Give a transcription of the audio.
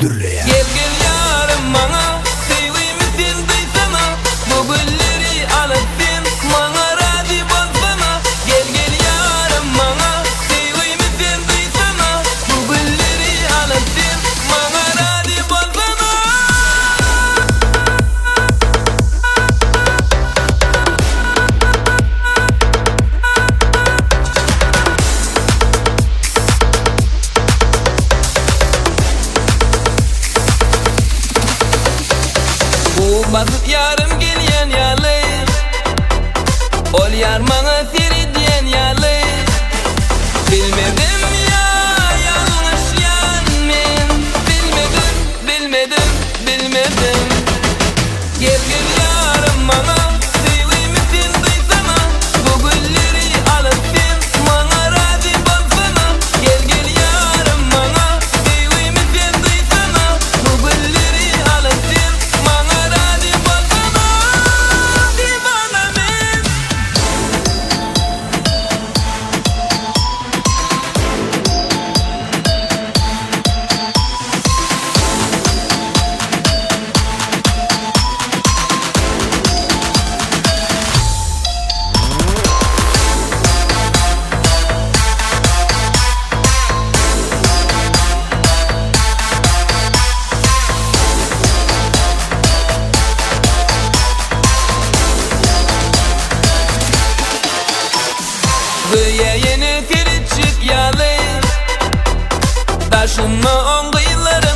müdürlüğe. Gel gel yarım bana, sevgimisin duysana, bu gülleri alıp sen bana razı bolsana. Gel gel yarım bana, sevgimisin duysana, bu gülleri alıp sen bana razı bolsana. Bu basıp yarım gelyen yalı, ol yar bana seri diyen yalı. Bilmedim ya yanlış yan men, bilmedim, bilmedim, bilmedim. Gel gel yarım bana, sevgimisin duysana, bu gülleri alıp sen bana razı bolsana. Gel gel yarım bana, sevgimisin duysana, bu gülleri alıp sen bana razı bolsana. Divana men. Güya yeni tirçik yalı, taşınma on kıyıları